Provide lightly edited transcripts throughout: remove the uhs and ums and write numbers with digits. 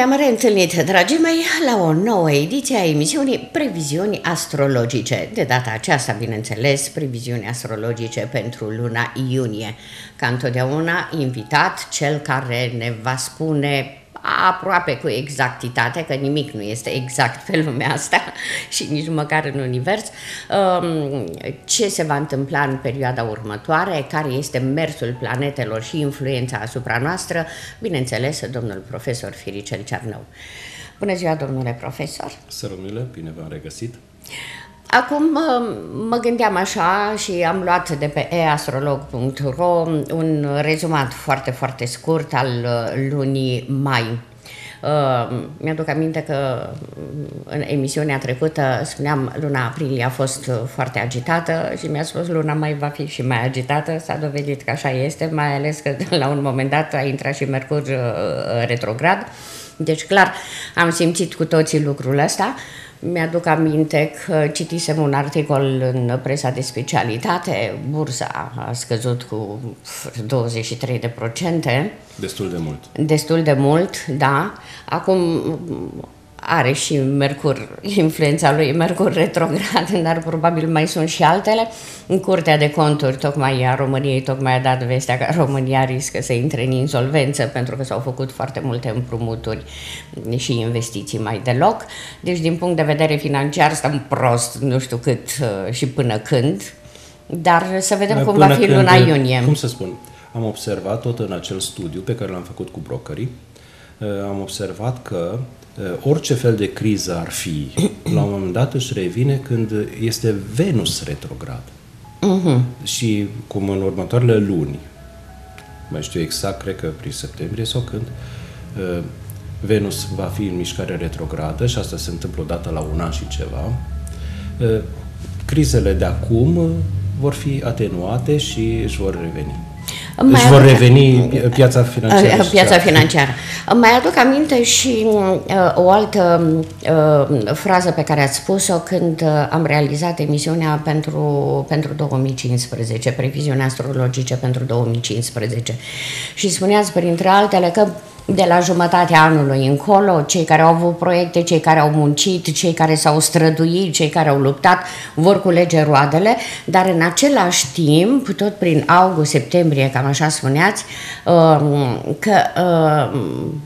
Ne-am reîntâlnit, dragii mei, la o nouă ediție a emisiunii Previziuni Astrologice. De data aceasta, bineînțeles, previziuni astrologice pentru luna iunie. Ca întotdeauna, invitat cel care ne va spune aproape cu exactitate, că nimic nu este exact pe lumea asta și nici măcar în univers, ce se va întâmpla în perioada următoare, care este mersul planetelor și influența asupra noastră, bineînțeles, domnul profesor Firicel Cernău. Bună ziua, domnule profesor! Să rămâne, bine v-am regăsit! Acum mă gândeam așa și am luat de pe eastrolog.ro un rezumat foarte, foarte scurt al lunii mai. Mi-aduc aminte că în emisiunea trecută spuneam luna aprilie a fost foarte agitată și mi-a spus luna mai va fi și mai agitată. S-a dovedit că așa este, mai ales că la un moment dat a intrat și Mercur retrograd. Deci clar am simțit cu toții lucrul ăsta. Mi-aduc aminte că citisem un articol în presa de specialitate, bursa a scăzut cu 23%. Destul de mult. Destul de mult, da. Acum are și Mercur, influența lui Mercur retrograd, dar probabil mai sunt și altele. În Curtea de Conturi, tocmai a României, tocmai a dat vestea că România riscă să intre în insolvență pentru că s-au făcut foarte multe împrumuturi și investiții mai deloc. Deci, din punct de vedere financiar, stăm prost, nu știu cât și până când, dar să vedem cum va fi luna iunie. Cum să spun, am observat tot în acel studiu pe care l-am făcut cu brokerii, am observat că orice fel de criză ar fi, la un moment dat își revine când este Venus retrograd. Și cum în următoarele luni, mai știu exact, cred că prin septembrie sau când, Venus va fi în mișcare retrogradă și asta se întâmplă odată la un an și ceva, crizele de acum vor fi atenuate și își vor reveni. Își vor reveni piața financiară. Piața financiară. Mai aduc aminte și o altă frază pe care ați spus-o când am realizat emisiunea pentru 2015, previziuni astrologice pentru 2015. Și spuneați, printre altele, că de la jumătatea anului încolo, cei care au avut proiecte, cei care au muncit, cei care s-au străduit, cei care au luptat, vor culege roadele, dar în același timp, tot prin august-septembrie, cam așa spuneați, că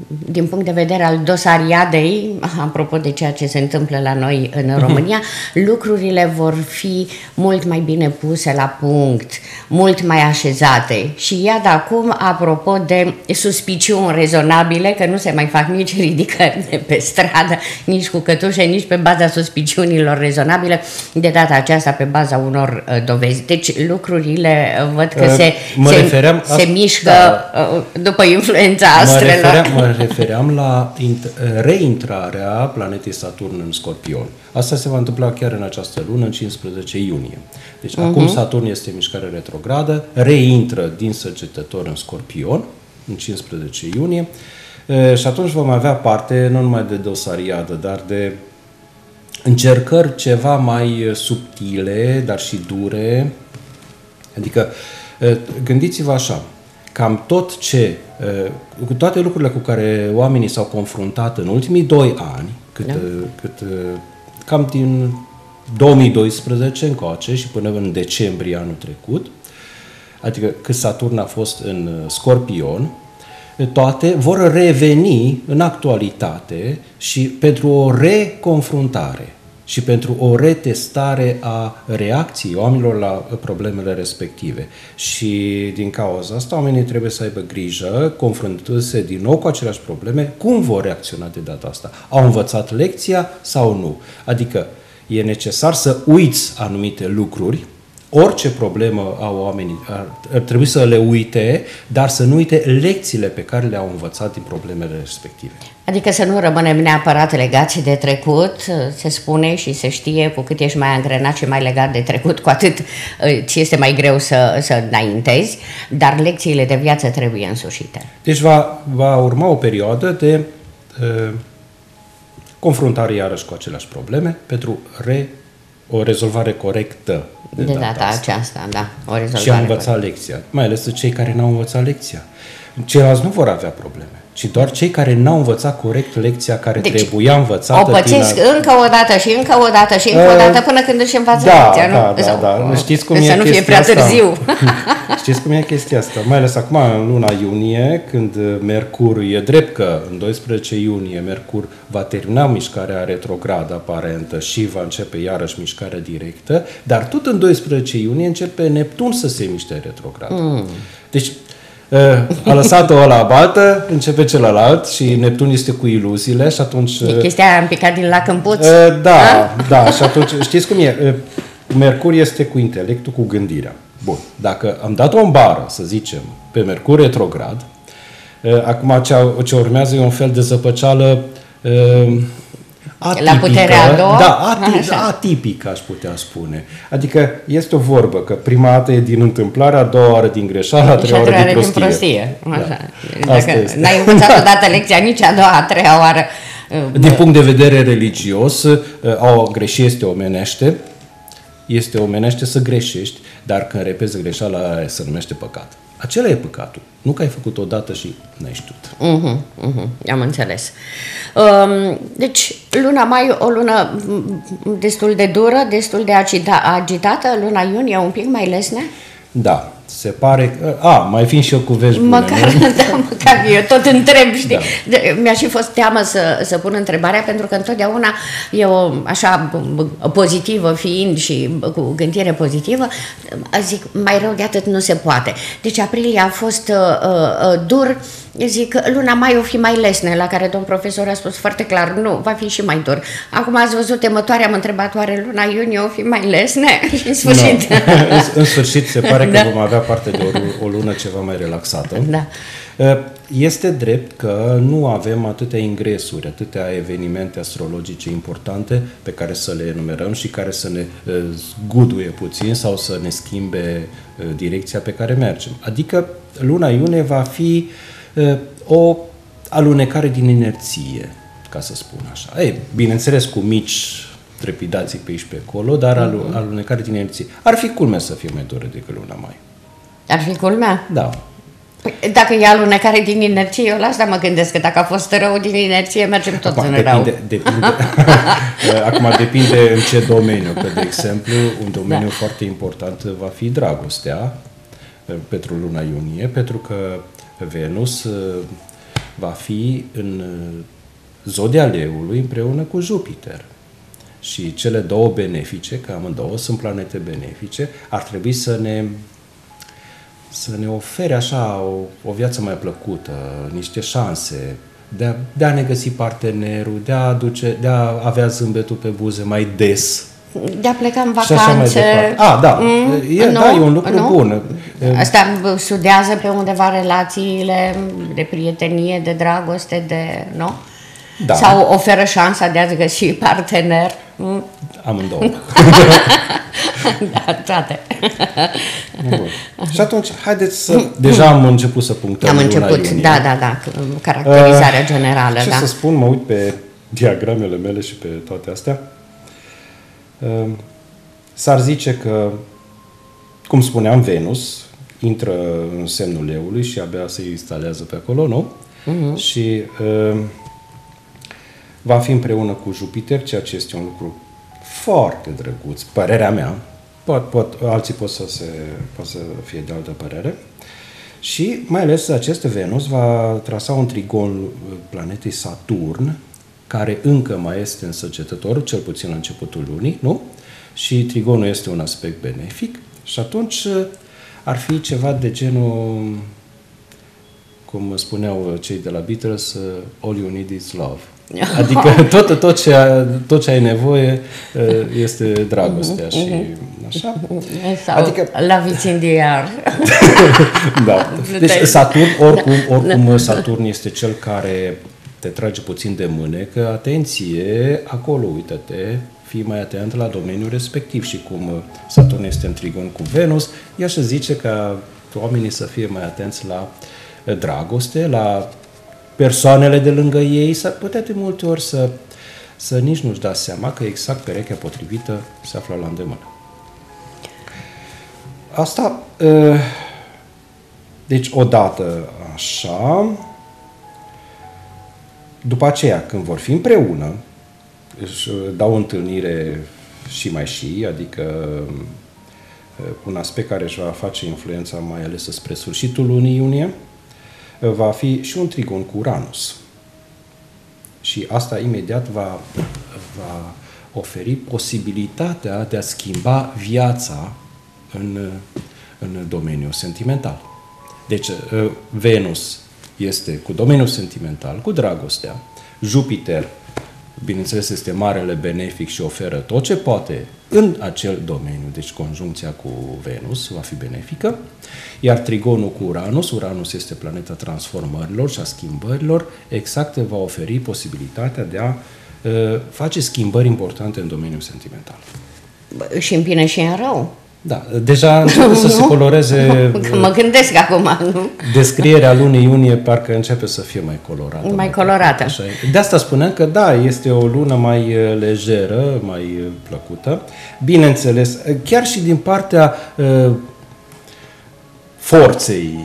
din punct de vedere al dosariadei, apropo de ceea ce se întâmplă la noi în România, lucrurile vor fi mult mai bine puse la punct, mult mai așezate. Și iată acum, apropo de suspiciuni rezonabile, că nu se mai fac nici ridicări de pe stradă, nici cu cătușe, nici pe baza suspiciunilor rezonabile, de data aceasta pe baza unor dovezi. Deci lucrurile văd că se mișcă după influența astrelor. Mă refeream la reintrarea planetei Saturn în Scorpion. Asta se va întâmpla chiar în această lună, în 15 iunie. Deci acum Saturn este în mișcare retrogradă, reintră din Săgetător în Scorpion, în 15 iunie, și atunci vom avea parte nu numai de dosariadă, dar de încercări ceva mai subtile, dar și dure. Adică, gândiți-vă așa, cam tot cu toate lucrurile cu care oamenii s-au confruntat în ultimii 2 ani, cam din 2012 încoace și până în decembrie anul trecut, adică cât Saturn a fost în Scorpion, toate vor reveni în actualitate și pentru o reconfruntare și pentru o retestare a reacției oamenilor la problemele respective. Și din cauza asta oamenii trebuie să aibă grijă, confruntându-se din nou cu aceleași probleme, cum vor reacționa de data asta. Au învățat lecția sau nu? Adică e necesar să uiți anumite lucruri. Orice problemă au oamenii ar trebui să le uite, dar să nu uite lecțiile pe care le-au învățat din problemele respective. Adică să nu rămânem neapărat legați de trecut, se spune și se știe, cu cât ești mai angrenat și mai legat de trecut, cu atât ți este mai greu să înaintezi, dar lecțiile de viață trebuie însușite. Deci va urma o perioadă de confruntare iarăși cu aceleași probleme pentru o rezolvare corectă de data aceasta, da. O rezolvare și a învățat lecția, mai ales cei care n-au învățat lecția. Ceilalți nu vor avea probleme. ci doar cei care n-au învățat corect lecția care Deci, trebuia învățată. o pățesc încă o dată și încă o dată și încă o dată până când își învață lecția, nu? Da. Știți cum să e nu fie chestia prea târziu. Știți cum e chestia asta? Mai ales acum, în luna iunie, când Mercur, e drept că în 12 iunie Mercur va termina mișcarea retrogradă aparentă și va începe iarăși mișcarea directă, dar tot în 12 iunie începe Neptun să se miște retrograd. Deci, a lăsat-o la baltă, începe celălalt și Neptun este cu iluziile și atunci... E chestia aia, am picat din lac în puț? Da, și atunci știți cum e? Mercur este cu intelectul, cu gândirea. Bun, dacă am dat o bară, să zicem, pe Mercur retrograd, acum ce urmează e un fel de zăpăceală atipică. La puterea a doua? Da, atipică, aș putea spune. Adică este o vorbă că prima dată e din întâmplare, a doua oară din greșeală, a treia oară din prostie. Așa. Da. Dacă n-ai învățat odată lecția, nici a doua, a treia oară. Din punct de vedere religios, o greșie este omenește să greșești, dar când repezi greșeala aia se numește păcat. Acela e păcatul. Nu că ai făcut odată și n-ai știut. Am înțeles. Deci, luna mai, o lună destul de dură, destul de agitată, luna iunie un pic mai lesne? Da, se pare că... mai fiind și eu cu vești bune. Măcar eu tot întreb, știi? Da. Mi-a și fost teamă să pun întrebarea, pentru că întotdeauna eu, așa, pozitivă fiind și cu gândire pozitivă, zic, mai rău de atât nu se poate. Deci aprilie a fost dur, zic, luna mai o fi mai lesne, la care domn profesor a spus foarte clar, nu, va fi și mai dur. Acum ați văzut temătoare, am întrebat, oare luna iunie o fi mai lesne? Și în sfârșit. No. În sfârșit se pare că vom avea parte de o lună ceva mai relaxată. Da. Este drept că nu avem atâtea ingresuri, atâtea evenimente astrologice importante pe care să le enumerăm și care să ne zguduie puțin sau să ne schimbe direcția pe care mergem. Adică luna iunie va fi o alunecare din inerție, ca să spun așa. Bineînțeles, cu mici trepidații pe aici pe acolo, dar alunecare din inerție. Ar fi culmea să fie mai dură decât luna mai. Ar fi culmea? Da. Păi, dacă e alunecare din inerție, eu la asta mă gândesc, că dacă a fost rău din inerție, mergem toți în rău. Acum depinde în ce domeniu, că de exemplu, un domeniu foarte important va fi dragostea pentru luna iunie, pentru că Venus va fi în zodia Leului împreună cu Jupiter. Și cele două benefice, că amândouă sunt planete benefice, ar trebui să ne ofere așa o viață mai plăcută, niște șanse de a ne găsi partenerul, de a avea zâmbetul pe buze mai des. De a pleca în vacanțe. E un lucru bun. Asta sudează pe undeva relațiile de prietenie, de dragoste, nu? Da. Sau oferă șansa de a-ți găsi partener. Amândouă. Da, toate. Bun. Și atunci, haideți să... Deja am început să punctăm. Am început, iunie. Da, caracterizarea generală. Ce să spun, mă uit pe diagramele mele și pe toate astea. S-ar zice că, cum spuneam, Venus intră în semnul Leului și abia se instalează pe acolo, nu? Și va fi împreună cu Jupiter, ceea ce este un lucru foarte drăguț, părerea mea. Alții pot să fie de altă părere. Și mai ales acest Venus va trasa un trigon planetei Saturn, care încă mai este în Săgetător, cel puțin la începutul lunii, nu? Și trigonul este un aspect benefic și atunci ar fi ceva de genul, cum spuneau cei de la Beatles, all you need is love. Adică tot ce ai nevoie este dragostea și așa. Sau adică love is in the air. Da. Deci oricum Saturn este cel care te trage puțin de mânecă, atenție, acolo, uită-te, fii mai atent la domeniul respectiv și cum Saturn este în trigon cu Venus, ea și zice ca oamenii să fie mai atenți la dragoste, la persoanele de lângă ei, s-ar putea de multe ori să nici nu-și da seama că exact perechea potrivită se află la îndemână. Asta, deci odată așa, După aceea, când vor fi împreună, își dau o întâlnire și, adică un aspect care își va face influența mai ales spre sfârșitul lunii iunie, va fi și un trigon cu Uranus. Și asta imediat va oferi posibilitatea de a schimba viața în domeniul sentimental. Deci, Venus este cu domeniul sentimental, cu dragostea. Jupiter, bineînțeles, este marele benefic și oferă tot ce poate în acel domeniu. Deci, conjuncția cu Venus va fi benefică. Iar trigonul cu Uranus este planeta transformărilor și a schimbărilor, exact va oferi posibilitatea de a face schimbări importante în domeniul sentimental. Și în bine și în rău. Da, deja începe să se coloreze. Mă gândesc acum, nu? Descrierea lunii iunie parcă începe să fie mai colorată. Mai colorată. Așa. De asta spuneam că da, este o lună mai lejeră, mai plăcută. Bineînțeles, chiar și din partea forței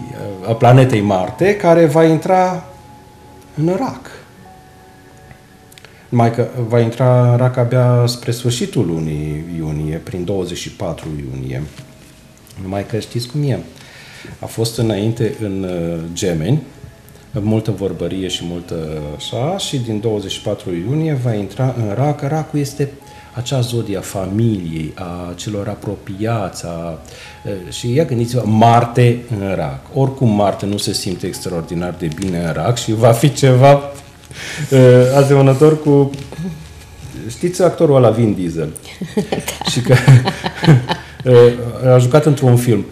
a planetei Marte, care va intra în Rac. Numai că va intra în Rac abia spre sfârșitul lunii iunie, prin 24 iunie. Numai că știți cum e. A fost înainte în Gemeni, multă vorbărie și multă așa, și din 24 iunie va intra în Rac. Racul este acea zodie a familiei, a celor apropiați, și ia gândiți-vă, Marte în Rac. Oricum Marte nu se simte extraordinar de bine în Rac și va fi ceva asemănător cu, știți actorul ăla Vin Diesel? Da. Și că a jucat într-un film,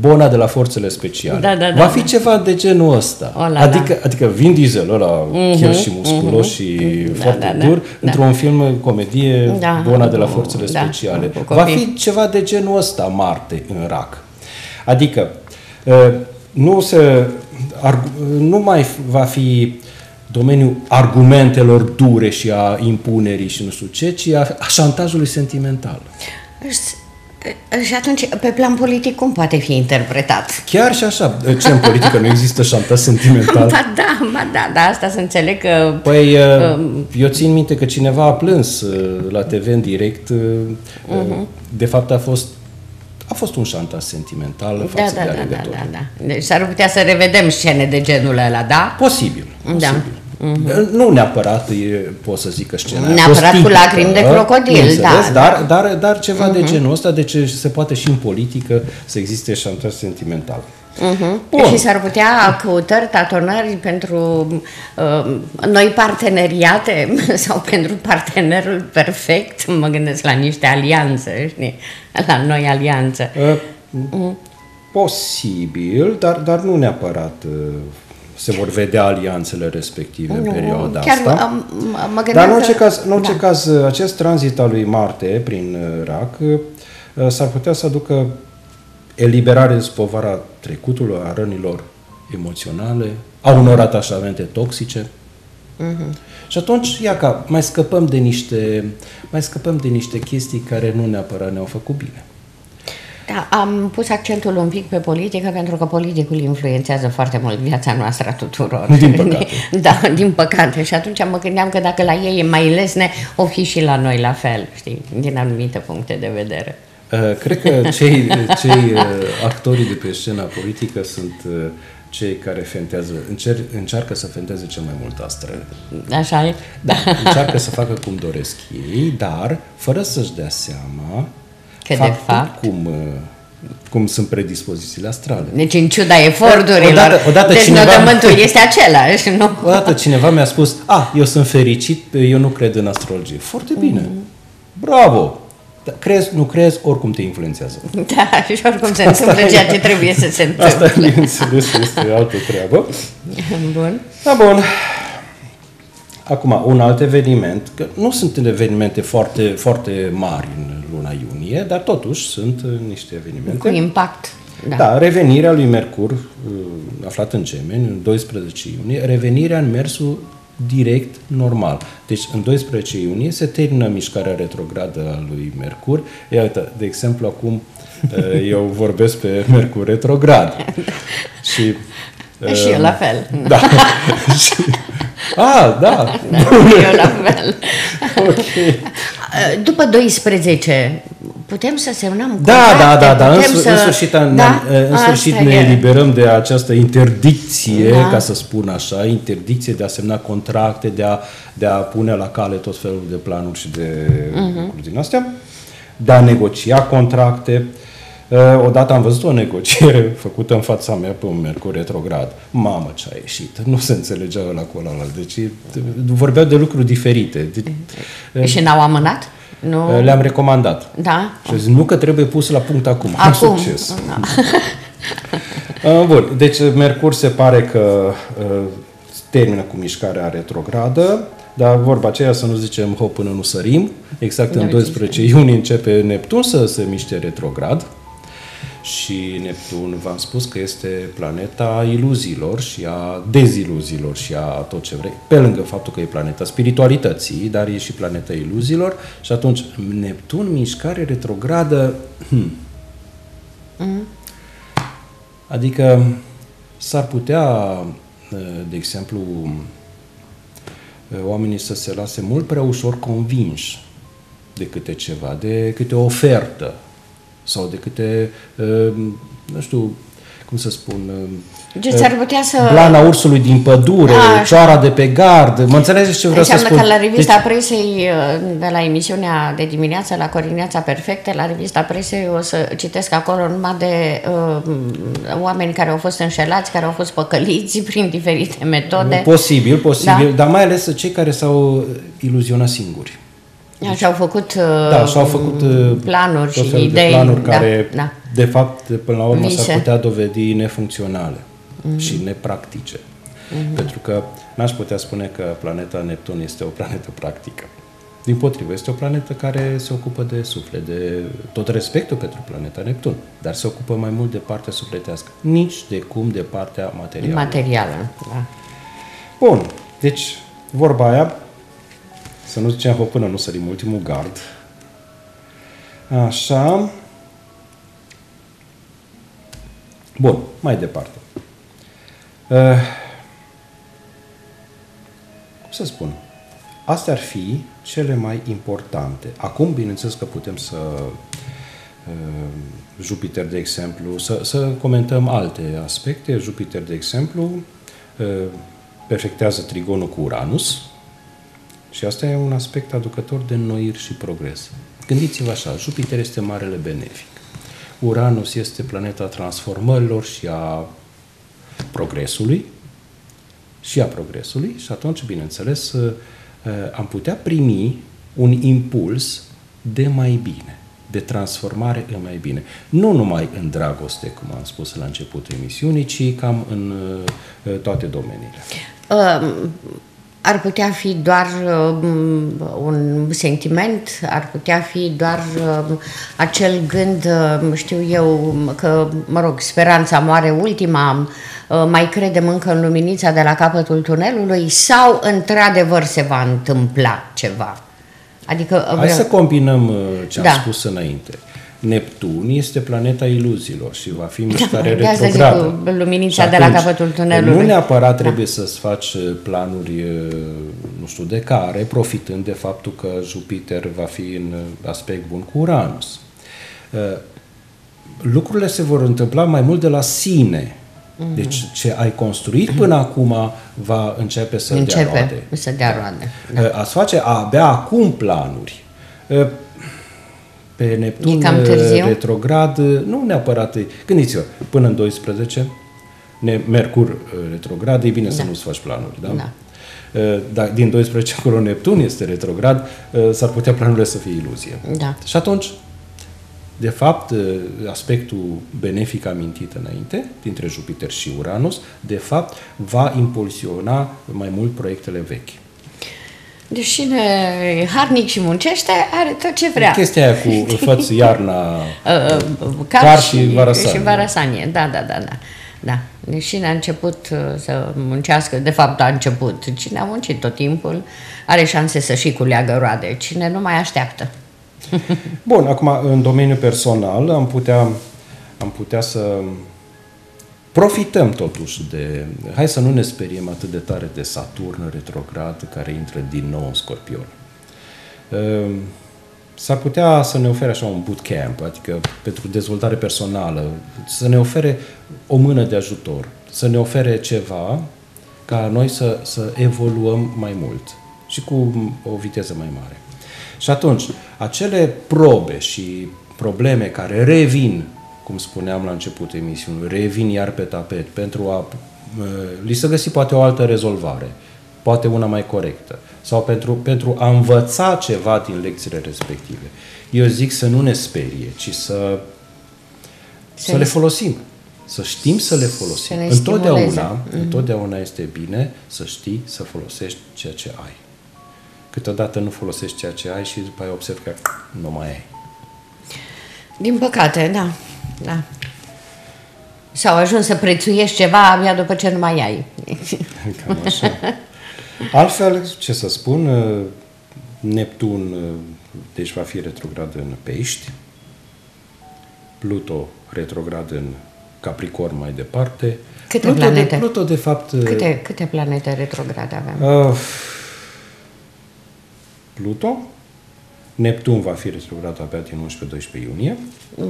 Bona de la Forțele Speciale. Va fi ceva de genul ăsta. Adică Vin Diesel, ăla chel și musculos și foarte dur, într-un film comedie, Bona de la Forțele Speciale. Va fi ceva de genul ăsta, Marte în Rac. Adică nu mai va fi domeniul argumentelor dure și a impunerii și nu știu ce, ci a șantajului sentimental. Și atunci, pe plan politic, cum poate fi interpretat? Chiar și așa. Ce, în politică nu există șantaj sentimental? Ba da, asta să înțeleg că... Păi, eu țin minte că cineva a plâns la TV în direct. De fapt, a fost un șantaj sentimental față de alegători. Da. Deci s-ar putea să revedem scene de genul ăla, da? Posibil. Nu neapărat pot să zic că scena neapărat cu lacrimi de crocodil, dar ceva de genul ăsta, deci se poate și în politică să existe șantaj sentimental. Și s-ar putea căutări, tatonări pentru noi parteneriate sau pentru partenerul perfect, mă gândesc la niște alianțe, știi? La noi alianțe. Posibil, dar nu neapărat se vor vedea alianțele respective în perioada asta. Dar în orice caz, acest tranzit al lui Marte prin Rac s-ar putea să aducă eliberare de povara trecutului, a rănilor emoționale, a unor atașamente toxice. Și atunci, mai scăpăm de niște chestii care nu neapărat ne-au făcut bine. Da, am pus accentul un pic pe politică pentru că politicul influențează foarte mult viața noastră a tuturor. Din păcate. Da, din păcate. Și atunci mă gândeam că dacă la ei e mai lesne, o fi și la noi la fel, știi, din anumite puncte de vedere. Cred că cei actorii de pe scena politică sunt cei care încearcă să fenteze cel mai mult astrele. Așa e? Da, încearcă să facă cum doresc ei, dar fără să-și dea seama că de fapt cum sunt predispozițiile astrale. Deci în ciuda eforturilor, deznodământul este același, nu? Odată cineva mi-a spus, eu sunt fericit, eu nu cred în astrologie. Foarte bine, bravo! Crezi, nu crezi, oricum te influențează. Da, și oricum se întâmplă ceea ce trebuie să se întâmple. Asta, bineînțeles, este altă treabă. Bun. Da, bun. Acum, un alt eveniment, că nu sunt evenimente foarte, foarte mari în luna iunie, dar totuși sunt niște evenimente. Cu impact. Da, revenirea lui Mercur, aflat în Gemeni, în 12 iunie, revenirea în mersul direct normal. Deci, în 12 iunie se termină mișcarea retrogradă a lui Mercur. Iată, de exemplu, acum eu vorbesc pe Mercur retrograd. Și eu la fel. Da. Da. Eu la fel. Ok. După 12 putem să semnăm Da. putem În sfârșit, în sfârșit ne eliberăm de această interdicție, ca să spun așa, interdicție de a semna contracte, de a pune la cale tot felul de planuri și de lucruri din astea, de a negocia contracte. Odată am văzut o negociere făcută în fața mea pe un Mercur retrograd. Mamă, ce a ieșit! Nu se înțelegea ăla cu ăla. Deci vorbeau de lucruri diferite. Și n-au amânat? Nu. Le-am recomandat. Da. Și zis, nu că trebuie pus la punct acum. Succes. Bun, deci Mercur se pare că termină cu mișcarea retrogradă, dar vorba aceea să nu zicem hop până nu sărim. Exact în 12 iunie începe Neptun să se miște retrograd. Și Neptun, v-am spus că este planeta iluziilor și a deziluziilor și a tot ce vrei. Pe lângă faptul că e planeta spiritualității, dar e și planeta iluziilor. Și atunci, Neptun, mișcare retrogradă, adică s-ar putea, de exemplu, oamenii să se lase mult prea ușor convinși de câte ceva, de câte o ofertă sau de câte, nu știu, cum să spun, s-ar putea să... blana ursului din pădure, cioara de pe gard, mă înțelegeți ce vreau să spun? Înseamnă că la revista presei, de la emisiunea de dimineață, la Corineața Perfecte, la revista presei o să citesc acolo numai de oameni care au fost înșelați, care au fost păcăliți prin diferite metode. Posibil, dar mai ales cei care s-au iluzionat singuri. Și-au făcut, și-au făcut planuri și idei. De planuri care, de fapt, până la urmă, s-ar putea dovedi nefuncționale și nepractice. Pentru că n-aș putea spune că planeta Neptun este o planetă practică. Dimpotrivă, este o planetă care se ocupă de suflet, de tot respectul pentru planeta Neptun, dar se ocupă mai mult de partea sufletească, nici de cum de partea materială. Bun, deci, vorba aia, să nu zicem până nu sărim ultimul gard. Așa. Bun, mai departe. Cum să spun? Astea ar fi cele mai importante. Acum, bineînțeles că putem să Jupiter, de exemplu, să comentăm alte aspecte. Jupiter, de exemplu, perfectează trigonul cu Uranus. Și asta e un aspect aducător de înnoiri și progres. Gândiți-vă așa, Jupiter este marele benefic. Uranus este planeta transformărilor și a progresului. Și atunci, bineînțeles, am putea primi un impuls de mai bine, de transformare în mai bine. Nu numai în dragoste, cum am spus la începutul emisiunii, ci cam în toate domeniile. Ar putea fi doar un sentiment, ar putea fi doar acel gând, știu eu, că, mă rog, speranța moare ultima, mai credem încă în luminița de la capătul tunelului sau într-adevăr se va întâmpla ceva? Adică, hai să combinăm ce am spus înainte. Neptun este planeta iluziilor și va fi mișcare retrogradă. Luminița de la capătul tunelului. Nu neapărat trebuie să-ți faci planuri, nu știu de care, profitând de faptul că Jupiter va fi în aspect bun cu Uranus. Lucrurile se vor întâmpla mai mult de la sine. Deci ce ai construit până acum va începe să dea roade. Să dea roade. Ați face abia acum planuri. Pe Neptun retrograd, nu neapărat, gândiți-vă, până în 12, Mercur retrograd, e bine să nu-ți faci planuri, da? Dar din 12 acolo Neptun este retrograd, s-ar putea planurile să fie iluzie. Și atunci, de fapt, aspectul benefic amintit înainte, dintre Jupiter și Uranus, de fapt, va impulsiona mai mult proiectele vechi. Deci cine e harnic și muncește, are tot ce vrea. Chestia aia cu făți iarna, car și varasanie. Și varasanie, da. Deci cine a început să muncească, de fapt a început, cine a muncit tot timpul, are șanse să și culeagă roade. Cine nu mai așteaptă. Bun, acum în domeniul personal am putea să profităm totuși de... Hai să nu ne speriem atât de tare de Saturn retrograd care intră din nou în Scorpion. S-ar putea să ne ofere așa un bootcamp, adică pentru dezvoltare personală, să ne ofere o mână de ajutor, să ne ofere ceva ca noi să evoluăm mai mult și cu o viteză mai mare. Și atunci, acele probe și probleme care revin, cum spuneam la începutul emisiunii, revin iar pe tapet pentru a li se găsi poate o altă rezolvare, poate una mai corectă, sau pentru a învăța ceva din lecțiile respective. Eu zic să nu ne sperie, ci să le folosim. Să știm să le folosim. Întotdeauna este bine să știi să folosești ceea ce ai. Câteodată nu folosești ceea ce ai și după aia observi că nu mai ai. Din păcate, da. Da. Sau ajuns să prețuiești ceva abia după ce nu mai ai. Cam așa. Altfel, ce să spun, Neptun deci va fi retrograd în Pești, Pluto retrograd în Capricorn mai departe. Câte planete? Pluto, de fapt... Câte planete retrograde avem? Pluto, Neptun va fi retrograd abia din 11-12 iunie.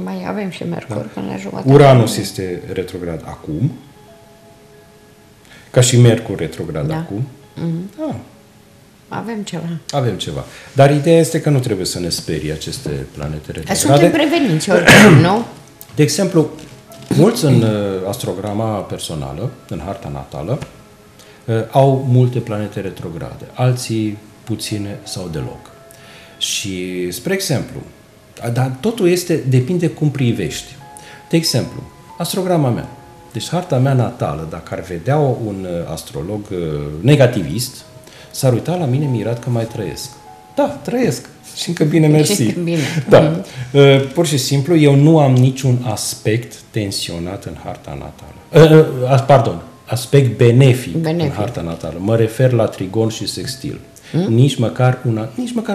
Mai avem și Mercur până la jumătate. Uranus este retrograd acum, ca și Mercur retrograd acum. Mm-hmm. Avem ceva. Dar ideea este că nu trebuie să ne sperie aceste planete retrograde. Suntem preveniți oricum, nu? De exemplu, mulți în astrograma personală, în harta natală, au multe planete retrograde, alții puține sau deloc. Și, spre exemplu, dar totul depinde cum privești. De exemplu, astrograma mea. Deci harta mea natală, dacă ar vedea un astrolog negativist, s-ar uita la mine mirat că mai trăiesc. Da, trăiesc. Și încă bine, mersi. Bine. Da. Pur și simplu, eu nu am niciun aspect tensionat în harta natală. Aspect benefic în harta natală. Mă refer la trigon și sextil. Nici măcar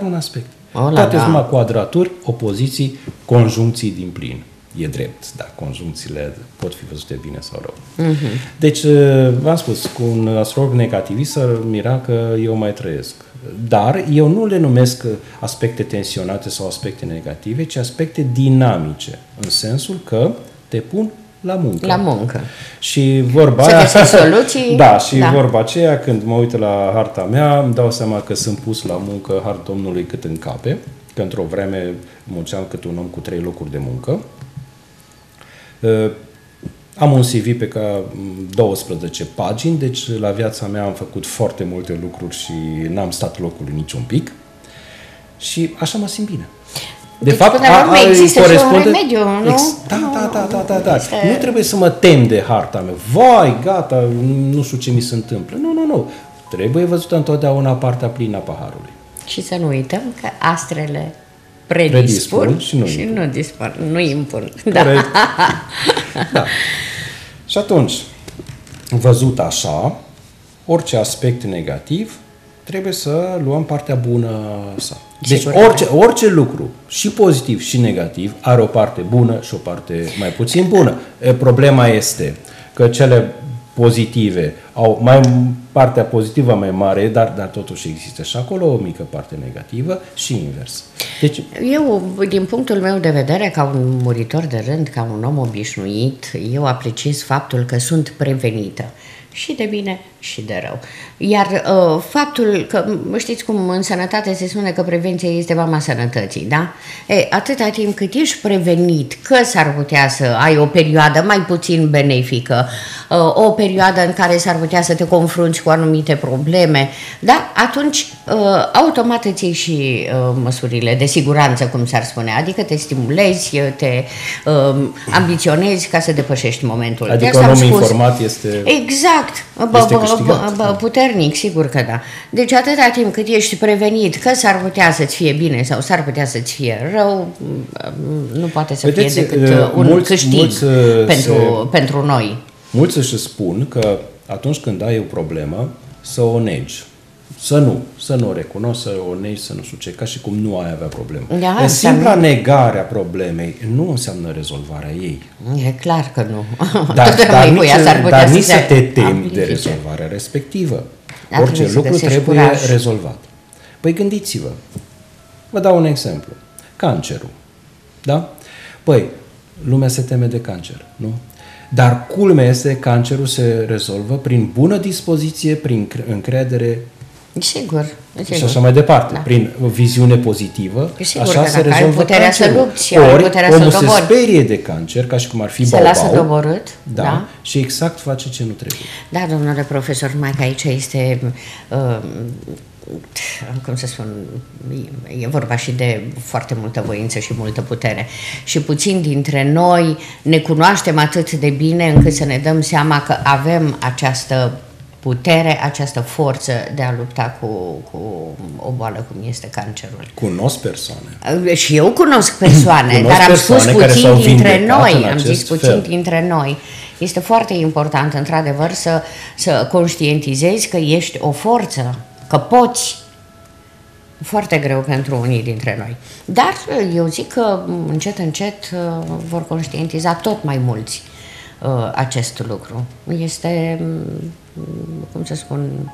un aspect. Toate sunt numai quadraturi, opoziții, conjuncții din plin. E drept, da, conjuncțiile pot fi văzute bine sau rău. Deci, v-am spus, cu un astrolog negativist s-ar mira că eu mai trăiesc. Dar eu nu le numesc aspecte tensionate sau aspecte negative, ci aspecte dinamice, în sensul că te pun la muncă. La muncă. Și vorba aia, soluții. Da, și vorba aceea, când mă uit la harta mea, îmi dau seama că sunt pus la muncă, har Domnului cât în cape, că într-o vreme munceam cât un om cu 3 locuri de muncă. Am un CV pe 12 pagini, deci la viața mea am făcut foarte multe lucruri și n-am stat locul niciun pic. Și așa mă simt bine. De fapt, există și un remediu, nu? Da. Nu trebuie să mă tem de harta mea. Vai, gata, nu știu ce mi se întâmplă. Nu. Trebuie văzută întotdeauna partea plină a paharului. Și să nu uităm că astrele predispun și nu dispun, nu impun. Da. Da. Și atunci, văzut așa, orice aspect negativ, trebuie să luăm partea bună sa. Deci orice lucru, și pozitiv și negativ, are o parte bună și o parte mai puțin bună. Problema este că cele pozitive au partea pozitivă mai mare, dar totuși există și acolo o mică parte negativă și invers. Deci, eu, din punctul meu de vedere, ca un muritor de rând, ca un om obișnuit, eu apreciez faptul că sunt prevenită. Și de bine și de rău. Iar faptul că, știți cum în sănătate se spune că prevenția este mama sănătății, da? Atâta timp cât ești prevenit că s-ar putea să ai o perioadă mai puțin benefică, o perioadă în care s-ar putea să te confrunți cu anumite probleme, da? Atunci automat îți iei și măsurile de siguranță, cum s-ar spune, adică te stimulezi, te ambiționezi ca să depășești momentul. Adică un om informat este... Exact. Puternic, sigur că da. Deci atâta timp cât ești prevenit că s-ar putea să-ți fie bine sau s-ar putea să-ți fie rău, nu poate să fie decât un câștig pentru noi. Mulți își spun că atunci când ai o problemă, să o negi. să nu o recunosc, să o negi, să nu știu ce, ca și cum nu ai avea problemă. Da, simpla negare a problemei nu înseamnă rezolvarea ei. E clar că nu. Dar nici să te temi de rezolvarea respectivă. Orice lucru trebuie rezolvat. Păi gândiți-vă. Vă dau un exemplu. Cancerul. Da? Păi, lumea se teme de cancer, nu? Dar culmea este, cancerul se rezolvă prin bună dispoziție, prin încredere, sigur. Și așa mai departe. Da. Prin viziune pozitivă, sigur, așa se rezolvă cancerul. Ori omul se sperie de cancer, ca și cum ar fi baubau. Se lasă doborât. Da. Și exact face ce nu trebuie. Da, domnule profesor, numai că aici este... cum să spun, e vorba și de foarte multă voință și multă putere. Și puțin dintre noi ne cunoaștem atât de bine încât să ne dăm seama că avem această putere, această forță de a lupta cu o boală cum este cancerul. Cunosc persoane. Și eu cunosc persoane, dar am spus puțin dintre noi. Am zis puțin dintre noi. Este foarte important, într-adevăr, să conștientizezi că ești o forță, că poți. Foarte greu pentru unii dintre noi. Dar eu zic că încet, încet vor conștientiza tot mai mulți acest lucru. Este, cum să spun,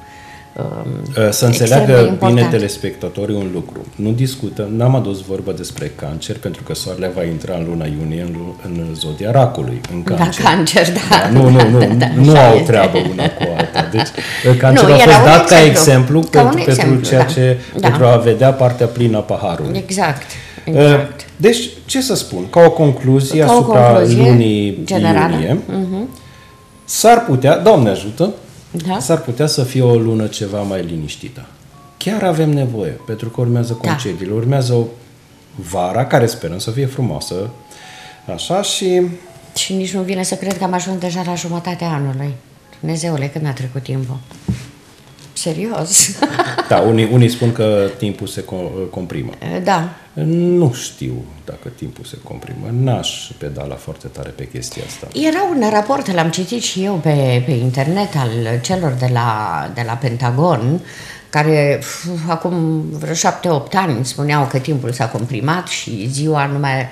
să înțeleagă bine telespectatorii un lucru. Nu discutăm, n-am adus vorbă despre cancer, pentru că soarele va intra în luna iunie în zodia racului, în cancer. La cancer, da. Nu au treabă una cu alta. Deci cancerul a fost dat ca exemplu pentru a vedea partea plină a paharului. Exact. Deci, ce să spun? Ca o concluzie asupra lunii iunie, s-ar putea, Doamne ajută, s-ar putea să fie o lună ceva mai liniștită. Chiar avem nevoie, pentru că urmează concediile, urmează o vara, care sperăm să fie frumoasă, așa, și nici nu vine să cred că am ajuns deja la jumătatea anului. Dumnezeule, când a trecut timpul? Serios? Da, unii spun că timpul se comprimă. Da. Nu știu dacă timpul se comprimă. N-aș pedala foarte tare pe chestia asta. Era un raport, l-am citit și eu pe internet, al celor de la Pentagon, care acum vreo 7-8 ani spuneau că timpul s-a comprimat și ziua numai...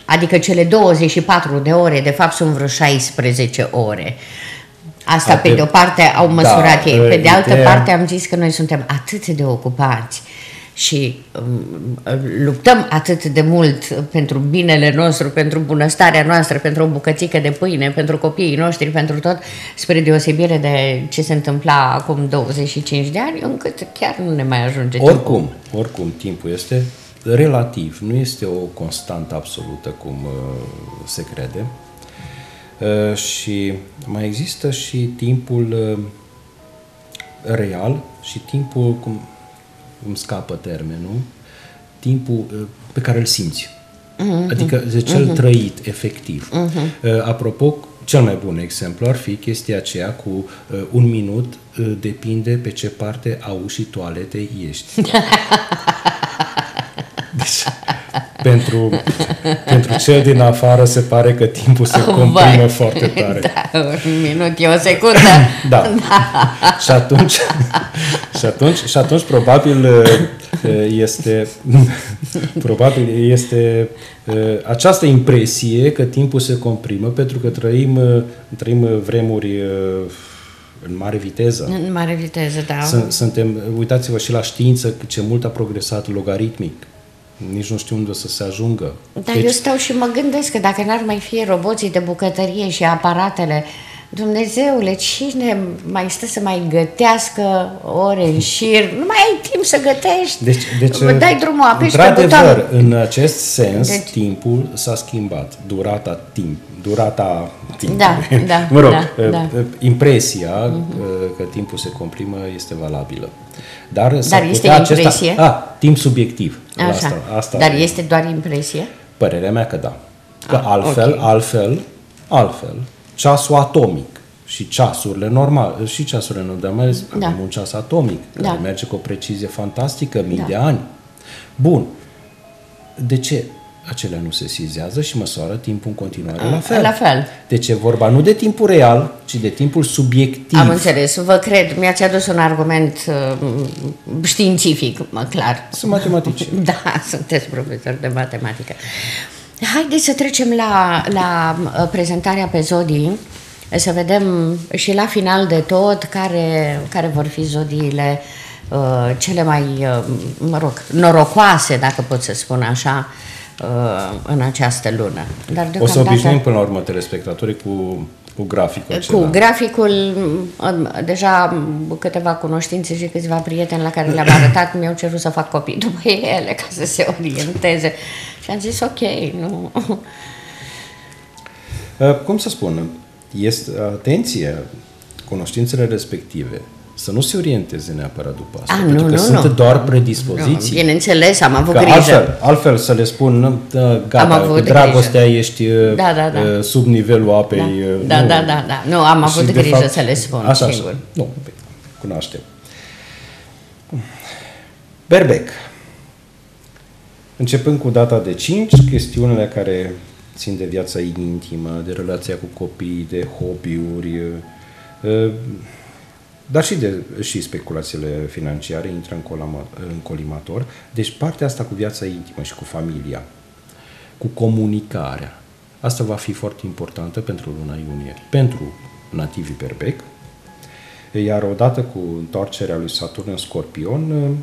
adică cele 24 de ore, de fapt sunt vreo 16 ore. Asta pe de o parte au măsurat ei. Pe de altă parte am zis că noi suntem atât de ocupați și luptăm atât de mult pentru binele nostru, pentru bunăstarea noastră, pentru o bucățică de pâine, pentru copiii noștri, pentru tot, spre deosebire de ce se întâmpla acum 25 de ani, încât chiar nu ne mai ajunge timpul. Oricum, timpul este relativ, nu este o constantă absolută cum se crede. Și mai există și timpul real și timpul, cum îmi scapă termenul, timpul pe care îl simți. Adică de cel trăit, efectiv. Apropo, cel mai bun exemplu ar fi chestia aceea cu 1 minut depinde pe ce parte a ușii toaletei ești. Deci, pentru cel din afară se pare că timpul se comprimă foarte tare. Da, 1 minut e o secundă. Da. Și atunci probabil este această impresie că timpul se comprimă, pentru că trăim vremuri în mare viteză. În mare viteză, da. Uitați-vă și la știință ce mult a progresat logaritmic. Nici nu știu unde o să se ajungă. Dar eu stau și mă gândesc că dacă n-ar mai fi roboții de bucătărie și aparatele, Dumnezeule, cine mai stă să mai gătească ore în șir? Nu mai ai timp să gătești. Deci dai drumul, apeși pe buton. Într-adevăr, în acest sens, timpul s-a schimbat. Durata timpului. Da, mă rog, impresia că timpul se comprimă este valabilă. Dar este impresie? Timp subiectiv. Asta Dar este doar impresie? Părerea mea că da. Că altfel, ceasul atomic și ceasurile normale, avem un ceas atomic, care merge cu o precizie fantastică, mii de ani. Bun. De ce? acelea nu se sizează și măsoară timpul în continuare la fel. La fel. Deci e vorba nu de timpul real, ci de timpul subiectiv. Am înțeles, vă cred, mi-ați adus un argument științific, clar. Sunt matematicieni. Da, sunteți profesor de matematică. Haideți să trecem la prezentarea pe zodii, să vedem și la final de tot care vor fi zodiile cele mai, norocoase, dacă pot să spun așa, în această lună. Dar o să obișnuim până la urmă telespectatorii cu graficul acela. Cu graficul, deja câteva cunoștințe și câțiva prieteni la care le-am arătat mi-au cerut să fac copii după ele ca să se orienteze. Și am zis ok, nu... Cum să spun, atenție, cunoștințele respective să nu se orienteze neapărat după asta, pentru că sunt doar predispoziții. Bineînțeles, am avut grijă. Altfel să le spun, gata, cu dragostea ești sub nivelul apei. Da. Nu, am avut grijă să le spun, așa, sigur. Nu, cunoaștem. Berbec. Începând cu data de 5, chestiunile care țin de viața intimă, de relația cu copiii, de hobby-uri, dar și speculațiile financiare intră în colimator. Deci partea asta cu viața intimă și cu familia, cu comunicarea, asta va fi foarte importantă pentru luna iunie, pentru nativii Berbec, iar odată cu întoarcerea lui Saturn în Scorpion,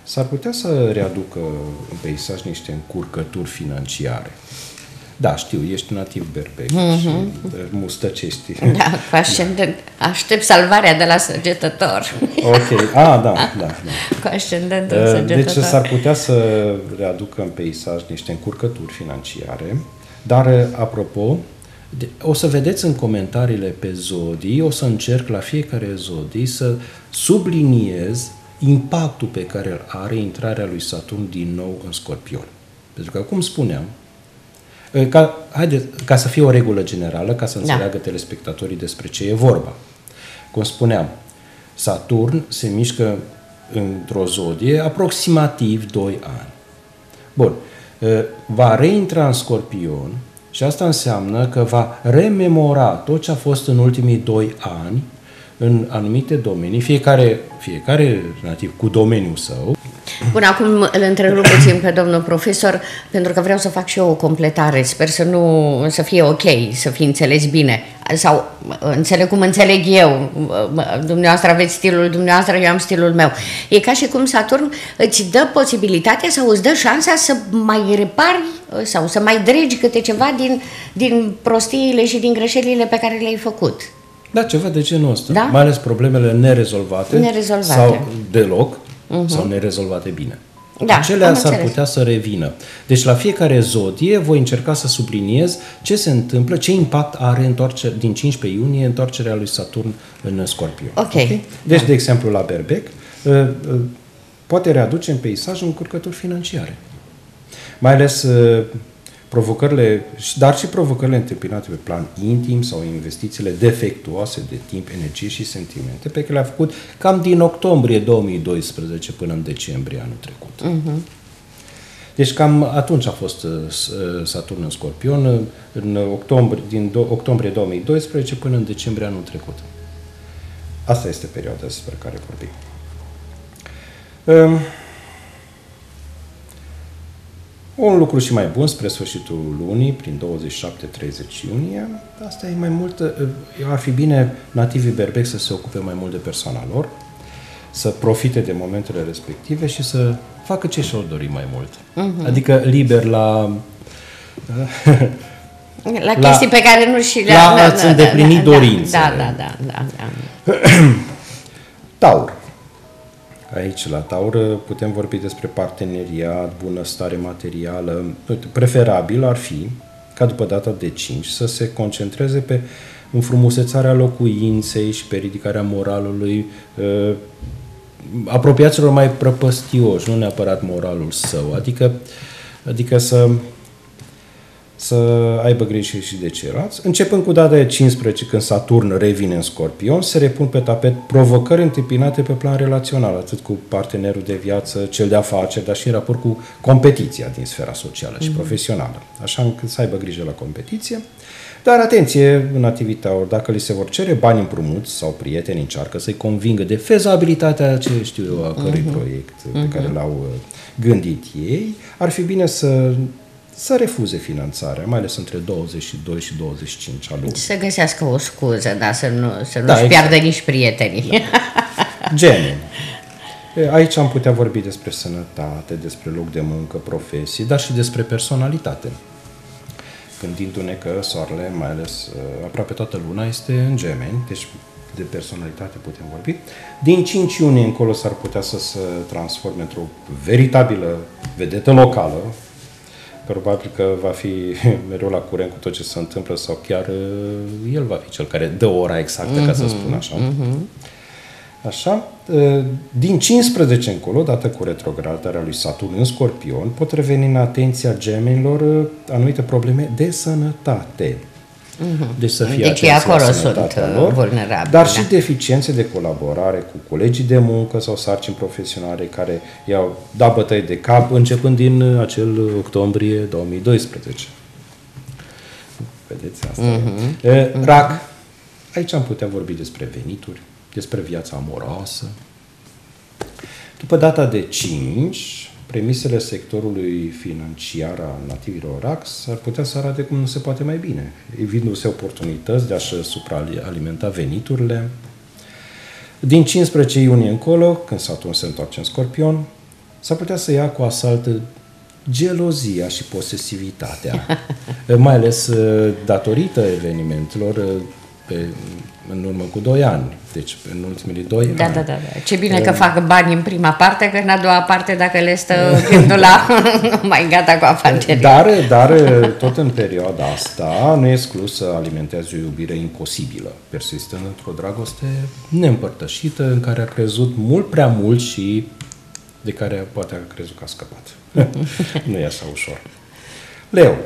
s-ar putea să readucă în peisaj niște încurcături financiare. Da, știu, ești nativ Berbec și mustăcești. Da, cu ascendent. Aștept salvarea de la Săgetător. Ok, da. Cu ascendentul Săgetător. Deci s-ar putea să readucă în peisaj niște încurcături financiare, dar, apropo, o să vedeți în comentariile pe zodii, o să încerc la fiecare zodii să subliniez impactul pe care îl are intrarea lui Saturn din nou în Scorpion. Pentru că, cum spuneam, ca să fie o regulă generală, ca să înțeleagă telespectatorii despre ce e vorba. Cum spuneam, Saturn se mișcă într-o zodie aproximativ 2 ani. Bun, va reintra în Scorpion și asta înseamnă că va rememora tot ce a fost în ultimii 2 ani în anumite domenii, fiecare nativ cu domeniul său. Bun, acum îl întrerup puțin pe domnul profesor, pentru că vreau să fac și eu o completare. Sper să fie ok, să fie înțeles bine. Sau înțeleg cum înțeleg eu. Dumneavoastră aveți stilul dumneavoastră, eu am stilul meu. E ca și cum Saturn îți dă posibilitatea sau îți dă șansa să mai repari sau să mai dregi câte ceva din prostiile și din greșelile pe care le-ai făcut. Da, ceva de genul ăsta. Da? Mai ales problemele nerezolvate. Sau deloc, sau nerezolvate bine. Da, acelea s-ar putea să revină. Deci la fiecare zodie voi încerca să subliniez ce se întâmplă, ce impact are din 15 iunie întoarcerea lui Saturn în Scorpion. Okay? Deci, de exemplu, la Berbec poate readuce în peisaj încurcături financiare. Mai ales provocările, dar și provocările întâmpinate pe plan intim sau investițiile defectuoase de timp, energie și sentimente pe care le-a făcut cam din octombrie 2012 până în decembrie anul trecut. Deci cam atunci a fost Saturn în Scorpion, din octombrie 2012 până în decembrie anul trecut. Asta este perioada despre care vorbim. Un lucru și mai bun spre sfârșitul lunii, prin 27-30 iunie, asta e mai mult, ar fi bine nativii Berbec să se ocupe mai mult de persoana lor, să profite de momentele respective și să facă ce și-or dori mai mult. Adică liber la chestii pe care nu și le-ați îndeplinit dorințele. Da. Taur. Aici, la Taur, putem vorbi despre parteneriat, bunăstare materială. Preferabil ar fi, ca după data de 5, să se concentreze pe înfrumusețarea locuinței și pe ridicarea moralului apropiaților mai prăpăstioși, nu neapărat moralul său. Adică să să aibă grijă și de ceilalți. Începând cu data de 15, când Saturn revine în Scorpion, se repun pe tapet provocări întâmpinate pe plan relațional, atât cu partenerul de viață, cel de afaceri, dar și în raport cu competiția din sfera socială și profesională. Așa încât să aibă grijă la competiție. Dar atenție, în activitatea lor, dacă li se vor cere bani împrumuți sau prieteni încearcă să-i convingă de fezabilitatea, a cărui proiect pe care l-au gândit ei, ar fi bine să refuze finanțarea, mai ales între 22 și 25 al lunii. Să găsească o scuză, da, să nu-și piardă nici prietenii. Da. Gemeni. Aici am putea vorbi despre sănătate, despre loc de muncă, profesii, dar și despre personalitate. Gândindu-ne că soarele, mai ales aproape toată luna, este în Gemeni, deci de personalitate putem vorbi. Din 5 iunie încolo s-ar putea să se transforme într-o veritabilă vedetă locală. Probabil că va fi mereu la curent cu tot ce se întâmplă sau chiar el va fi cel care dă ora exactă, ca să spun așa. Așa, din 15 încolo, dată cu retrogradarea lui Saturn în Scorpion, pot reveni în atenția gemenilor anumite probleme de sănătate. Deci să fie deci acolo sunt vulnerabili. Dar și deficiențe de colaborare cu colegii de muncă sau sarcini profesionale care i-au dat bătăi de cap începând din acel octombrie 2012. Vedeți asta? Rac. Aici am putea vorbi despre venituri, despre viața amoroasă. După data de 5, premisele sectorului financiar al nativilor RAC ar putea să arate cum nu se poate mai bine, evidendu-se oportunități de a-și supraalimenta veniturile. Din 15 iunie încolo, când Saturn se întoarce în Scorpion, s-ar putea să ia cu asalt gelozia și posesivitatea, mai ales datorită evenimentelor în urmă cu 2 ani. Deci, în ultimii 2 ani. Da. Ce bine că fac bani în prima parte, că în a doua parte, dacă le stă gândul la mai gata cu afacerile. Dar tot în perioada asta nu e exclus să alimenteze o iubire imposibilă, persistând într-o dragoste neîmpărtășită, în care a crezut mult prea mult și de care poate a crezut că a scăpat. Nu e așa ușor. Leu.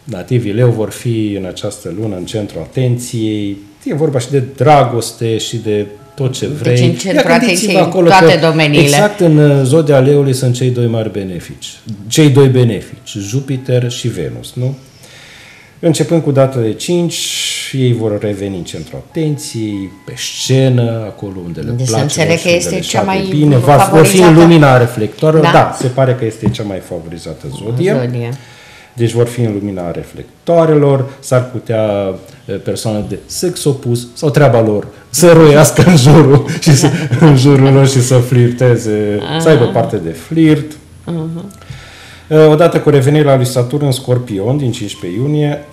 Nativii Leu vor fi în această lună în centrul atenției. E vorba și de dragoste și de tot ce vrei. Deci în centrul atenției în toate domeniile. Exact în zodia Leului sunt cei 2 mari benefici. Cei 2 benefici, Jupiter și Venus, nu? Începând cu data de 5, ei vor reveni în centrul atenției, pe scenă, acolo unde le place. Să înțeleg că este cea mai bine. Vor fi în lumina reflectoarelor. Da, se pare că este cea mai favorizată zodie. Deci vor fi în lumina reflectoarelor, s-ar putea persoane de sex opus sau treaba lor să roiască în jurul lor și să flirteze, să aibă parte de flirt. Odată cu revenirea lui Saturn în Scorpion din 15 iunie,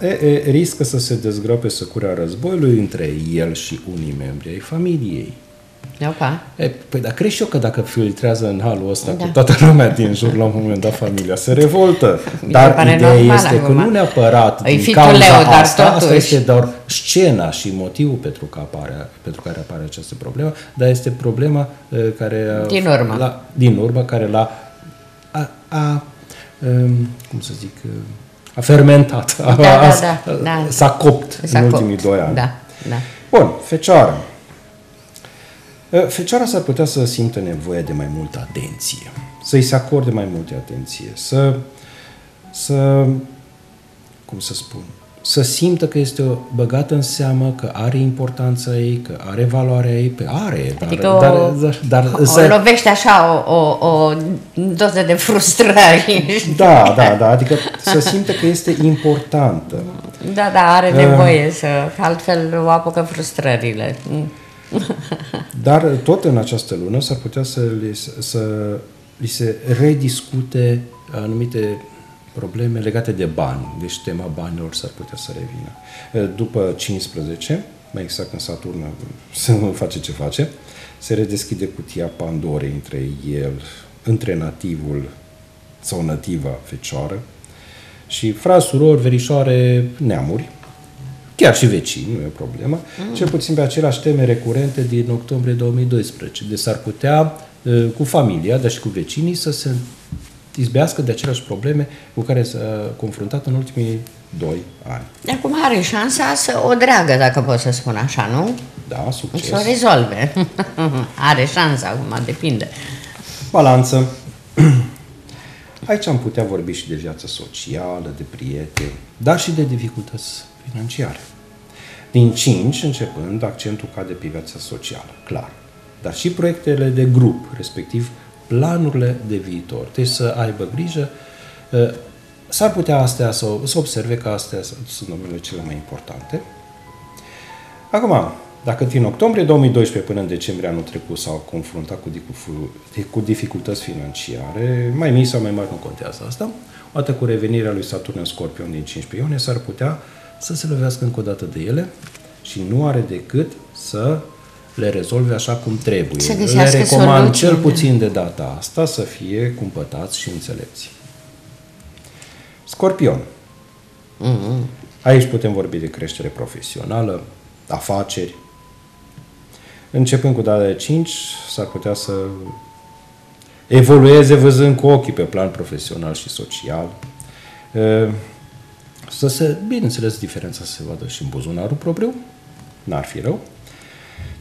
riscă să se dezgroape săcurea războiului între el și unii membri ai familiei. Opa. Păi dar crezi și eu că dacă filtrează în halul ăsta cu toată lumea din jur, la un moment dat familia se revoltă. Dar ideea este că nu neapărat din cauza asta este doar scena și motivul pentru care apare această problemă, dar este problema care din urmă care cum să zic, a fermentat, s-a copt în ultimii 2 ani. Da. Bun, Fecioară. Fecioara s-ar putea să simtă nevoie de mai multă atenție, să-i se acorde mai multe atenție, să simtă că este băgată în seamă, că are importanța ei, că are valoarea ei, o lovește așa o doză de frustrări. Da, adică să simtă că este importantă. Da, are nevoie că altfel o apucă frustrările. Dar tot în această lună s-ar putea să li se rediscute anumite probleme legate de bani. Deci tema banilor s-ar putea să revină. După 15, mai exact când Saturn să nu face ce face, se redeschide cutia Pandorei între nativul sau nativa Fecioară și frați, surori, verișoare, neamuri, chiar și vecini, nu e o problemă, cel puțin pe aceleași teme recurente din octombrie 2012. Deci s-ar putea, cu familia, dar și cu vecinii, să se izbească de aceleași probleme cu care s-a confruntat în ultimii 2 ani. Acum are șansa să o dreagă, dacă pot să spun așa, nu? Da, succes. Să o rezolve. Are șansa, acum depinde. Balanță. Aici am putea vorbi și de viață socială, de prieteni, dar și de dificultăți financiare. Din 5, începând, accentul cade pe viața socială, clar. Dar și proiectele de grup, respectiv planurile de viitor. Deci să aibă grijă, s-ar putea astea să observe că astea sunt domeniile cele mai importante. Acum, dacă din octombrie 2012 până în decembrie anul trecut s-au confruntat cu dificultăți financiare, mai mici sau mai mari, nu contează asta, odată cu revenirea lui Saturn în Scorpion din 15 iunie, s-ar putea să se lovească încă o dată de ele și nu are decât să le rezolve așa cum trebuie. Le recomand cel puțin de data asta să fie cumpătați și înțelepți. Scorpion. Aici putem vorbi de creștere profesională, afaceri. Începând cu data de 5, s-ar putea să evolueze văzând cu ochii pe plan profesional și social. Bineînțeles, diferența se vadă și în buzunarul propriu, n-ar fi rău.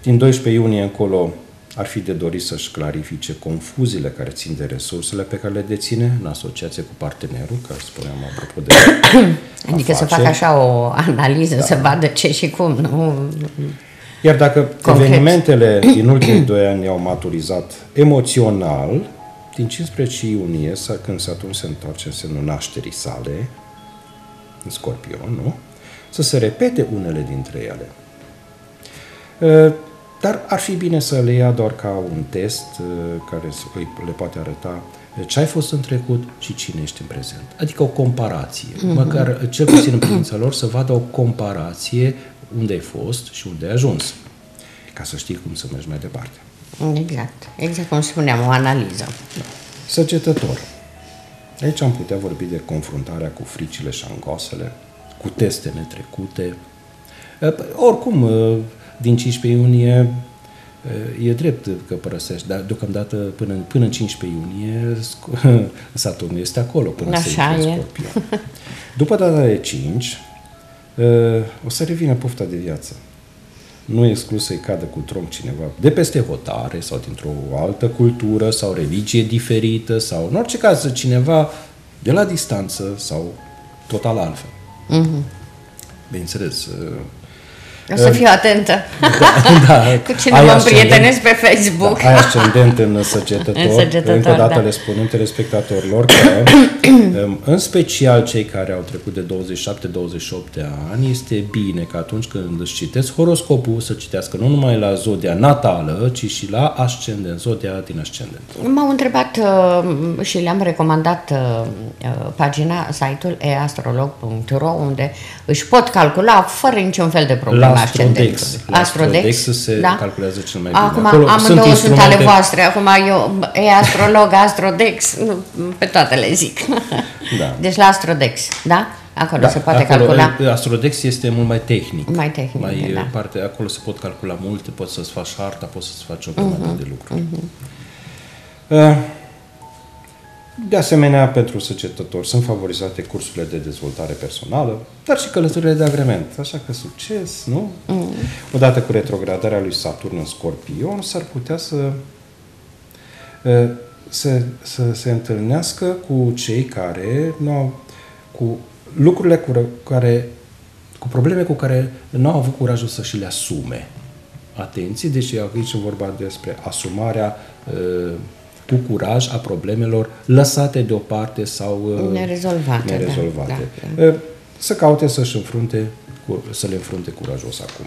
Din 12 iunie încolo ar fi de dorit să-și clarifice confuziile care țin de resursele pe care le deține în asociație cu partenerul, ca spuneam apropo de adică afaceri. să facă așa o analiză, să vadă ce și cum, nu? Iar dacă evenimentele din ultimii 2 ani au maturizat emoțional, din 15 iunie, când Saturn se întoarce în semnul nașterii sale, în Scorpion, nu? Să se repete unele dintre ele. Dar ar fi bine să le ia doar ca un test care le poate arăta ce ai fost în trecut și cine ești în prezent. Adică o comparație. Măcar, cel puțin în privința lor, să vadă o comparație unde ai fost și unde ai ajuns. Ca să știi cum să mergi mai departe. Exact. Exact cum spuneam, o analiză. Săgetător. Aici am putea vorbi de confruntarea cu fricile și angoasele, cu teste netrecute. Oricum, din 15 iunie e drept că părăsești, dar deocamdată până în 15 iunie Saturn este acolo până se intre în Scorpion. După data de 5 o să revină pofta de viață. Nu e exclus să-i cadă cu tronc cineva de peste hotare sau dintr-o altă cultură sau religie diferită sau în orice caz cineva de la distanță sau total altfel. Bineînțeles. O să fiu atentă. Da, cu cine mă împrietenesc pe Facebook. Da, ai ascendent în Săgetător. Încă o dată le spunem telespectatorilor că, în special cei care au trecut de 27-28 de ani, este bine că atunci când își citesc horoscopul, să citească nu numai la zodia natală, ci și la ascendent, zodia din ascendent. M-au întrebat și le-am recomandat pagina, site-ul eastrolog.ro, unde își pot calcula fără niciun fel de problemă. Astrodex se calculează cel mai bine. Acum amândouă sunt ale voastre. Acum eu astrolog, Astrodex, pe toate le zic. Da. Deci la Astrodex, da? Acolo se poate calcula. Astrodex este mult mai tehnic. Mai tehnic, da. Acolo se pot calcula multe, poți să-ți faci harta, poți să-ți faci o grămadă de lucruri. De asemenea, pentru săgetători sunt favorizate cursurile de dezvoltare personală, dar și călătorile de agrement. Așa că succes, nu? Odată cu retrogradarea lui Saturn în Scorpion, s-ar putea să se întâlnească cu cei care nu au, cu lucrurile cu probleme cu care nu au avut curajul să și le asume. Atenție, deci aici e vorba despre asumarea cu curaj a problemelor lăsate deoparte sau nerezolvate. Da. Să caute să le înfrunte curajos acum.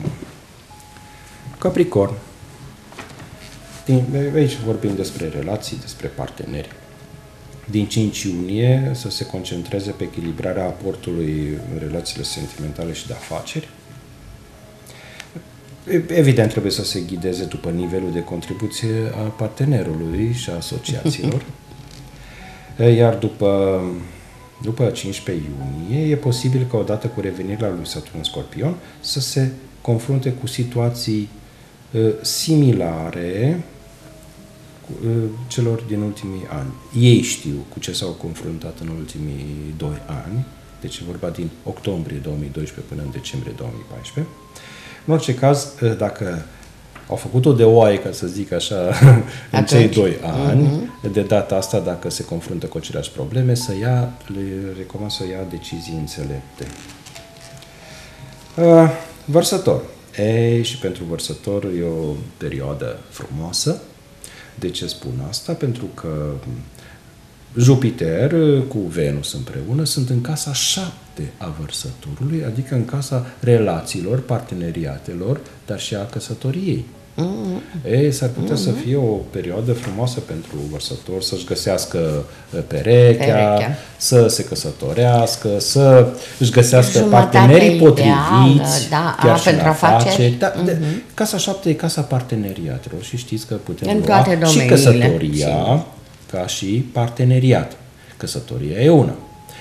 Capricorn. Aici vorbim despre relații, despre parteneri. Din 5 iunie să se concentreze pe echilibrarea aportului în relațiile sentimentale și de afaceri. Evident, trebuie să se ghideze după nivelul de contribuție a partenerului și a asociațiilor. Iar după 15 iunie, e posibil că odată cu revenirea lui Saturn în Scorpion să se confrunte cu situații similare celor din ultimii ani. Ei știu cu ce s-au confruntat în ultimii 2 ani, deci e vorba din octombrie 2012 până în decembrie 2014. În orice caz, dacă au făcut-o de oaie, ca să zic așa, în cei 2 ani, de data asta, dacă se confruntă cu aceleași probleme, le recomand să ia decizii înțelepte. Vărsător. Și pentru vărsător e o perioadă frumoasă. De ce spun asta? Pentru că Jupiter cu Venus împreună sunt în casa 7 a vărsătorului, adică în casa relațiilor, parteneriatelor, dar și a căsătoriei. S-ar putea să fie o perioadă frumoasă pentru vărsător, să-și găsească perechea, să se căsătorească, să își găsească partenerii potriviți, chiar și pentru afaceri. Casa 7 e casa parteneriatelor și știți că putem lua și căsătoria ca și parteneriat. Căsătoria e una,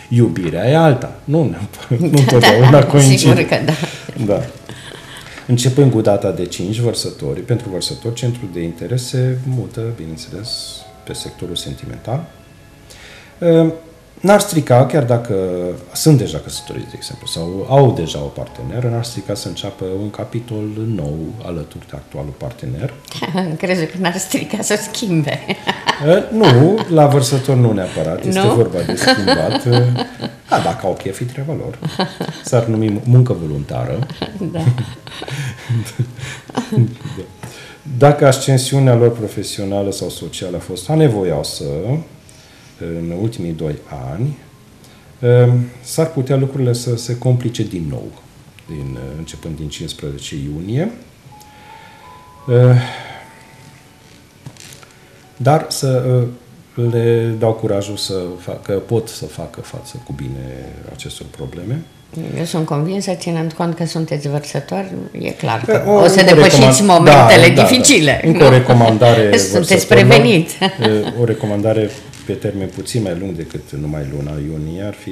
iubirea e alta. Nu întotdeauna coincide. Sigur că da. Da. Începând cu data de 5, pentru vărsători, centrul de interes se mută, bineînțeles, pe sectorul sentimental. N-ar strica, chiar dacă sunt deja căsătoriți, de exemplu, sau au deja o parteneră, n-ar strica să înceapă un capitol nou alături de actualul partener. Crezi că n-ar strica să schimbe? Nu, la vărsător nu neapărat, este vorba de schimbat. Dacă au chef, e treaba lor. S-ar numi muncă voluntară. Da. Dacă ascensiunea lor profesională sau socială a fost anevoioasă în ultimii 2 ani, s-ar putea lucrurile să se complice din nou, începând din 15 iunie. Dar să le dau curajul că pot să facă față cu bine acestor probleme. Eu sunt convinsă, ținând cont că sunteți vărsători, e clar că o să depășiți momentele dificile. Încă o recomandare. Sunteți prevenit. O recomandare pe termen puțin mai lung decât numai luna iunie ar fi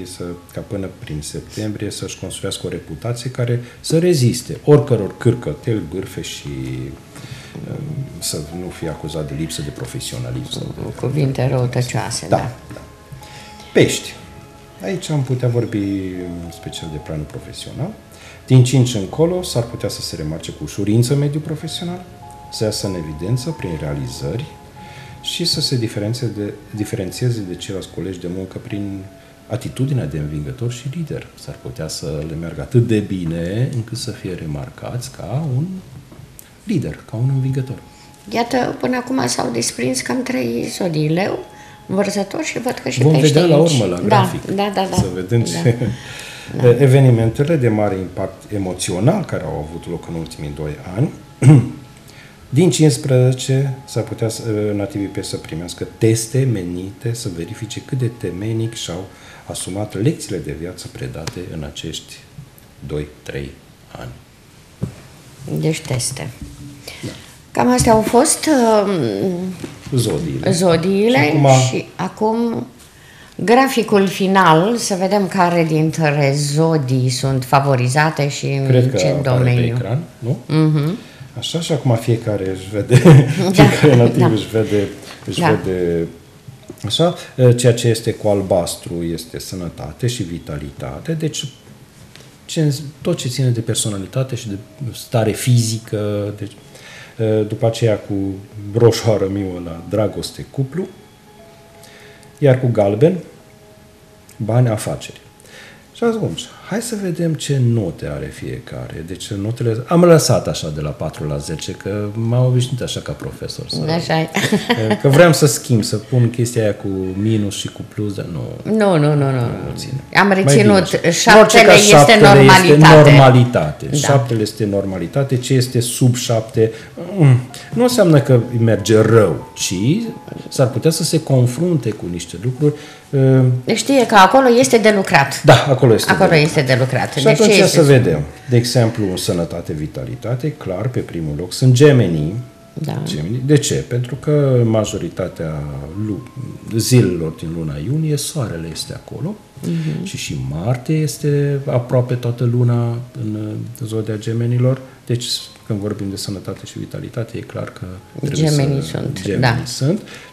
ca până prin septembrie să-și construiască o reputație care să reziste oricăror cârcăteli, bârfe și să nu fie acuzat de lipsă de profesionalism. Cuvinte răutăcioase, da. Pești. Aici am putea vorbi special de planul profesional. Din 5 încolo s-ar putea să se remarce cu ușurință mediul profesional, să iasă în evidență prin realizări și să se diferențieze de ceilalți colegi de muncă prin atitudinea de învingător și lider. S-ar putea să le meargă atât de bine încât să fie remarcați ca un lider, ca un învingător. Iată, până acum s-au desprins cam 3 zodii: Leu, Vărsător și văd că și Vom Pește vedea aici. la urmă, la grafic, să vedem ce... Evenimentele de mare impact emoțional care au avut loc în ultimii 2 ani, din 15 s-ar putea nativii pești să primească teste menite să verifice cât de temenic și-au asumat lecțiile de viață predate în acești 2-3 ani. Deci teste. Da. Cam astea au fost zodiile și acum graficul final, să vedem care dintre zodii sunt favorizate și în ce domeniu. Pe ecran, nu? Așa, și acum fiecare își vede, fiecare nativ își vede așa, ceea ce este cu albastru este sănătate și vitalitate, deci tot ce ține de personalitate și de stare fizică, deci, după aceea cu roșu arămiu la dragoste, cuplu, iar cu galben, bani, afaceri. Și atunci, hai să vedem ce note are fiecare. Deci notele... Am lăsat așa de la 4 la 10, că m-am obișnuit așa ca profesor. Așa. Că vreau să schimb, să pun chestia aia cu minus și cu plus, dar nu. Nu. Am reținut, 7 este normalitate. Da. 7 este normalitate. Ce este sub 7 nu înseamnă că merge rău, ci s-ar putea să se confrunte cu niște lucruri. Știe că acolo este de lucrat. Da, acolo este de lucrat. Și atunci să vedem. De exemplu, în sănătate, vitalitate, clar, pe primul loc sunt gemenii, Da. Gemeni. De ce? Pentru că majoritatea zilelor din luna iunie, soarele este acolo și Marte este aproape toată luna în zodia Gemenilor. Deci, când vorbim de sănătate și vitalitate, e clar că Gemenii sunt.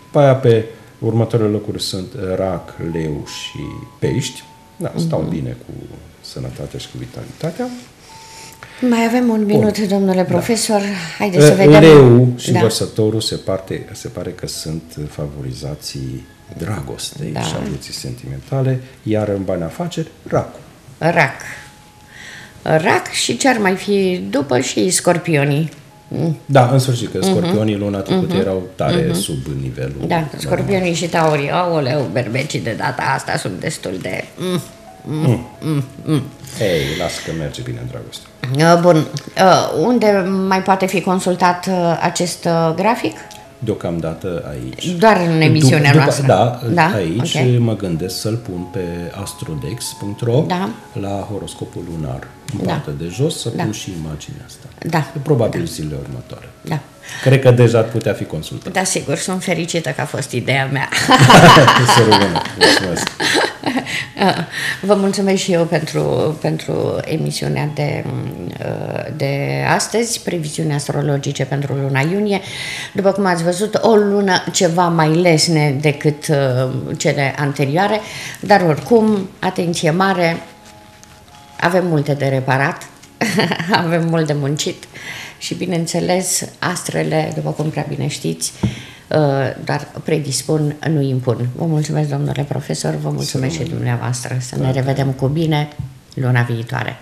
După aia, pe următoarele locuri sunt Rac, Leu și Pești. Da, stau bine cu sănătatea și cu vitalitatea. Mai avem un minut, domnule profesor. Haideți să vedem. Leu și Vărsătorul se pare că sunt favorizații dragostei și a vieții sentimentale, iar în bani afaceri, Racul. Rac și ce ar mai fi după și Scorpionii. Da, în sfârșit, că Scorpionii luna trecută erau tare sub nivelul. Da, Scorpionii și Taurii. Aoleu, berbecii de data asta sunt destul de... Ei, lasă că merge bine în dragoste. Bun. Unde mai poate fi consultat acest grafic? Deocamdată aici. Doar în emisiunea noastră. Da, aici mă gândesc să-l pun pe astrodex.ro la horoscopul lunar. În partea de jos să pun și imaginea asta. Da. Probabil zilele următoare. Da. Cred că deja ar putea fi consultat. Da, sigur, sunt fericită că a fost ideea mea. Să rămână. Mulțumesc. Vă mulțumesc și eu pentru emisiunea de astăzi, previziuni astrologice pentru luna iunie. După cum ați văzut, o lună ceva mai lesne decât cele anterioare, dar oricum, atenție mare, avem multe de reparat, avem mult de muncit și, bineînțeles, astrele, după cum prea bine știți, doar predispun, nu impun. Vă mulțumesc, domnule profesor, vă mulțumesc și dumneavoastră. Să ne revedem cu bine luna viitoare.